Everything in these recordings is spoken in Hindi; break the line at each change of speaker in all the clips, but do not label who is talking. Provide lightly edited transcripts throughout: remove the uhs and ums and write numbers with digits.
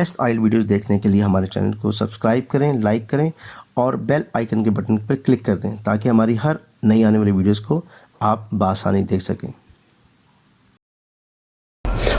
लेटेस्ट आइल वीडियोस देखने के लिए हमारे चैनल को सब्सक्राइब करें, लाइक करें और बेल आइकन के बटन पर क्लिक कर दें ताकि हमारी हर नई आने वाली वीडियोस को आप बआसानी देख सकें।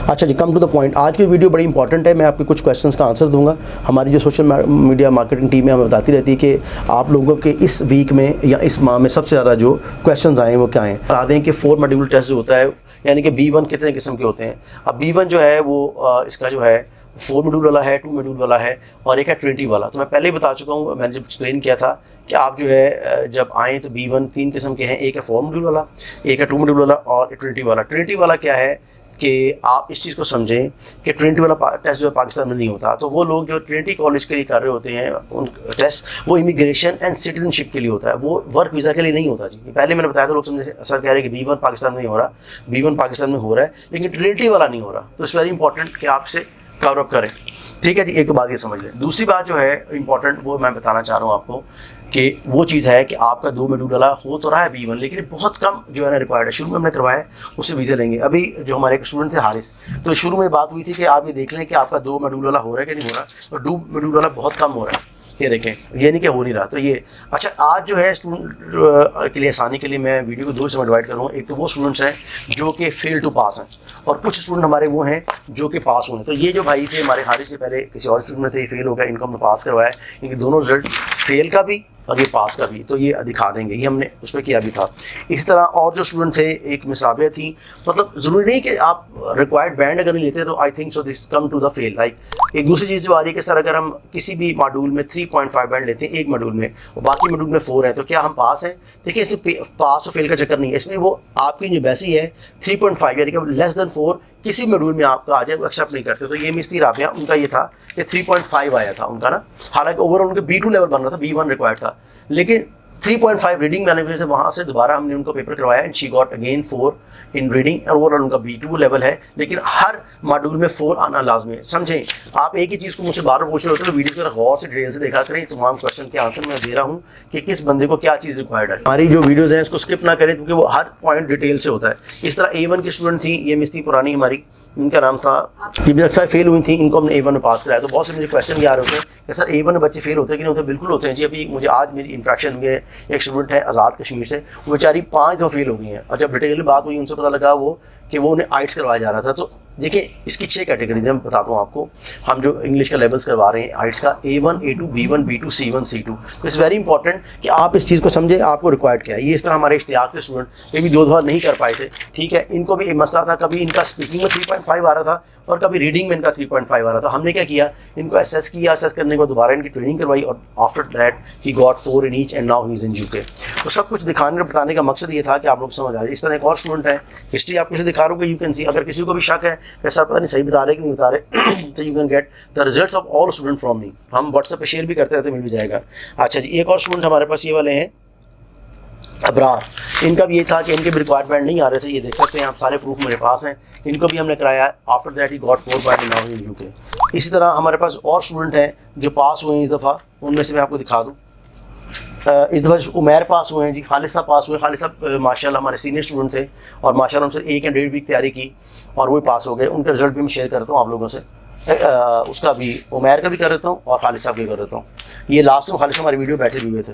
अच्छा जी, कम टू द पॉइंट। आज की वीडियो बड़ी इंपॉर्टेंट है। मैं आपके कुछ क्वेश्चंस का आंसर दूंगा। हमारी जो सोशल मीडिया मार्केटिंग टीम है हमें बताती रहती है कि आप लोगों के इस वीक में या इस माह में सबसे ज़्यादा जो क्वेश्चंस आए हैं वो क्या हैं। बता दें कि 4 मॉड्यूल टेस्ट जो होता है, यानी कि B1 कितने किस्म के होते हैं। अब B1 जो है वो इसका जो है 4 मॉड्यूल वाला है, 2 मॉड्यूल वाला है और एक है 20 वाला। तो मैं पहले ही बता चुका हूँ, मैंने जब एक्सप्लेन किया था कि आप जो है जब आएँ तो B1 3 किस्म के हैं। एक है 4 मॉड्यूल वाला, एक है 2 मॉड्यूल वाला और 20 वाला। 20 वाला क्या है कि आप इस चीज़ को समझें कि 20 वाला टेस्ट जो है पाकिस्तान में नहीं होता। तो वो लोग जो 20 कॉलेज के लिए कर रहे होते हैं उन टेस्ट, वो इमिग्रेशन एंड सिटीजनशिप के लिए होता है, वो वर्क वीज़ा के लिए नहीं होता जी। पहले मैंने बताया था, लोग समझे सर कह रहे हैं कि B1 पाकिस्तान में नहीं हो रहा। B1 पाकिस्तान में हो रहा है लेकिन 20 वाला नहीं हो रहा। तो इट्स वेरी इंपॉर्टेंट कि आप इसे कवर अप करें। ठीक है जी, एक तो बात ये समझ लें। दूसरी बात जो है इंपॉर्टेंट, वो मैं बताना चाह रहा हूँ आपको कि वो चीज़ है कि आपका 2 मॉड्यूल वाला हो तो रहा है B1, लेकिन बहुत कम जो है ना रिक्वायर्ड है। शुरू में हमने करवाया, उससे वीज़ा लेंगे। अभी जो हमारे एक स्टूडेंट थे हारिस, तो शुरू में बात हुई थी कि आप ये देख लें कि आपका 2 मॉड्यूल वाला हो रहा है कि नहीं हो रहा। तो 2 मॉड्यूल वाला बहुत कम हो रहा है, ये देखें, ये नहीं कि हो नहीं रहा। तो ये अच्छा, आज जो है स्टूडेंट के लिए आसानी के लिए मैं वीडियो को 2 हिस्सों में डिवाइड करूँगा। एक तो वो स्टूडेंट्स हैं जो कि फेल टू पास हैं और कुछ स्टूडेंट हमारे वो हैं जो कि पास हुए हैं। तो ये जो भाई थे हमारे हारिस से पहले किसी और स्टूडेंट में थे, फेल हो गया, इनको हमने पास करवाया। इनके दोनों रिजल्ट फेल का भी और ये पास का भी, तो ये दिखा देंगे, ये हमने उस पर किया भी था। इसी तरह और जो स्टूडेंट थे, एक मिसाबिया थी, मतलब ज़रूरी नहीं कि आप रिक्वायर्ड बैंड अगर नहीं लेते तो I think so this come to the fail. Like एक दूसरी चीज़ जो आ रही है कि सर अगर हम किसी भी मॉड्यूल में 3.5 बैंड लेते हैं एक मॉड्यूल में और बाकी मॉड्यूल में 4 है तो क्या हम पास हैं? देखिए, इसमें पास और फेल का चक्कर नहीं है। इसमें वो आपकी जो वैसी है 3.5 यानी कि लेस देन 4 किसी मॉड्यूल में आपका आ जाए, वो एक्सेप्ट नहीं करते। तो ये मिस्ती राबिया, उनका ये था कि 3.5 आया था उनका ना। हालांकि ओवरऑल उनके B2 लेवल बन रहा था, B1 रिक्वायर्ड था, लेकिन 3.5 रीडिंग मैंने वजह से वहाँ से दोबारा हमने उनको पेपर करवाया and she got again 4 in reading. Overall उनका B2 लेवल है, लेकिन हर मॉड्यूल में 4 आना लाजमी है। समझें, आप एक ही चीज़ को मुझसे बार बार पूछ रहे होते हैं, तो वीडियो को गौर से डिटेल से देखा करें। तमाम क्वेश्चन के आंसर मैं दे रहा हूँ कि किस बंदे को क्या चीज़ रिक्वायर्ड है। हमारी जो वीडियोज़ हैं उसको स्किप ना करें क्योंकि वो हर पॉइंट डिटेल से होता है। इस तरह A1 की स्टूडेंट थी, ये मिस्ती पुरानी हमारी, इनका नाम था, ये भी अक्सर फेल हुई थी, इनको हमने A1 में पास कराया। तो बहुत से मुझे क्वेश्चन ये आ रहे होते हैं कि सर A1 में बच्चे फेल होते हैं कि नहीं होते? बिल्कुल होते हैं जी। अभी मुझे आज मेरी इंट्रैक्शन में एक स्टूडेंट है आज़ाद कश्मीर से, वो बेचारी 5 दफ़ा फेल हो गई हैं और जब डिटेल में बात हुई उनसे पता लगा कि वो उन्हें आइट्स करवाया जा रहा था। तो देखिए, इसकी 6 कैटेगरीज मैं बताता हूँ आपको। हम जो इंग्लिश का लेवल्स करवा रहे हैं आइट्स का, A1, A2, B1, B2, C1, C2। तो इट्स वेरी इंपॉर्टेंट कि आप इस चीज़ को समझें, आपको रिक्वायर्ड क्या है। ये इस तरह हमारे इश्तियाक के स्टूडेंट, ये भी 2 दफ़ा नहीं कर पाए थे। ठीक है, इनको भी मसला था, कभी इनका स्पीकिंग में 3.5 आ रहा था और कभी रीडिंग में इनका 3.5 आ रहा था। हमने क्या किया, इनको असेस किया, असेस करने के बाद दोबारा इनकी ट्रेनिंग करवाई और after that he got 4 in each and now he is in UK। तो सब कुछ दिखाने और बताने का मकसद ये था कि आप लोग समझ आ जाए। इस तरह एक और स्टूडेंट है, हिस्ट्री आपको दिखा रहा हूँ कि यू कैन सी, अगर किसी को भी शक है कि सर पता नहीं सही बता रहे कि नहीं बता रहे तो you can get the results of all student from me. हम व्हाट्सएप पे शेयर भी करते रहते, मिल भी जाएगा। अच्छा जी, एक और स्टूडेंट हमारे पास ये वाले हैं अबरार। इनका भी ये था कि इनके भी रिक्वायरमेंट नहीं आ रहे थे, ये देख सकते हैं आप, सारे प्रूफ मेरे पास हैं। इनको भी हमने कराया, after that he got 4 by now in UK। इसी तरह हमारे पास और स्टूडेंट हैं जो पास हुए हैं इस दफ़ा, उनमें से मैं आपको दिखा दूँ। इस दफ़ा उमैर पास हुए हैं जी, खालिद साहब पास हुए। खालिद साहब माशाल्लाह हमारे सीनियर स्टूडेंट थे और माशाल्लाह उनसे 1 या 1.5 वीक तैयारी की और वो पास हो गए। उनका रिजल्ट भी मैं शेयर करता हूँ आप लोगों से। उसका भी, उमैर का भी कर देता हूँ और खालिद साहब भी कर देता हूँ। ये लास्ट में खालिद साहब हमारी वीडियो बैठे हुए थे,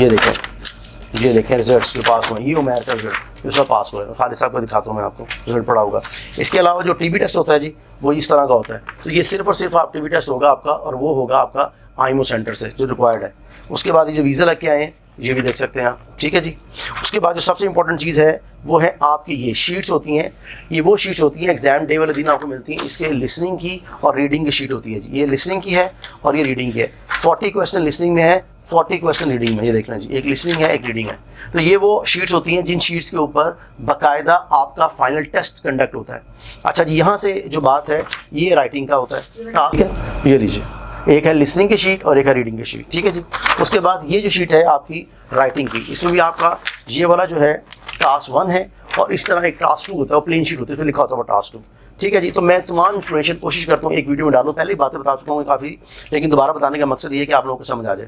ये देखें रिजल्ट्स जो पास हुए। ये उमैर का रिजल्ट जो सब पास हुए, खालिद साहब को दिखाता हूँ मैं आपको, रिजल्ट पड़ा होगा। इसके अलावा जो TB टेस्ट होता है जी, वो इस तरह का होता है। तो ये सिर्फ और सिर्फ आप TB टेस्ट होगा आपका और वो होगा आपका IMO सेंटर से जो रिक्वायर्ड है। उसके बाद ये जो वीज़ा लग के आए हैं ये भी देख सकते हैं आप। ठीक है जी, उसके बाद जो सबसे इंपॉर्टेंट चीज़ है वो है आपकी ये शीट्स होती हैं। ये वो शीट्स होती हैं एग्जाम डे वाले दिन आपको मिलती हैं। इसके लिसनिंग की और रीडिंग की शीट होती है जी। ये लिसनिंग की है और ये रीडिंग की है। 40 क्वेश्चन लिसनिंग में है, 40 क्वेश्चन रीडिंग में। ये देखना जी, एक लिसनिंग है, एक रीडिंग है। तो ये वो शीट्स होती हैं जिन शीट्स के ऊपर बाकायदा आपका फाइनल टेस्ट कंडक्ट होता है। अच्छा जी, यहाँ से जो बात है ये राइटिंग का होता है। ठीक है, ये लीजिए, एक है लिसनिंग की शीट और एक है रीडिंग की शीट। ठीक है जी, उसके बाद ये जो शीट है आपकी राइटिंग की, इसमें भी आपका ये वाला जो है टास्क 1 है और इस तरह एक टास्क 2 होता है, प्लेन शीट होती है, तो लिखा होता है वो टास्क 2। ठीक है जी, तो मैं तमाम इन्फॉर्मेशन कोशिश करता हूँ एक वीडियो में डालूँ। पहले ही बातें बता चुका हूँ काफ़ी, लेकिन दोबारा बताने का मकसद ये है कि आप लोगों को समझ आ जाए।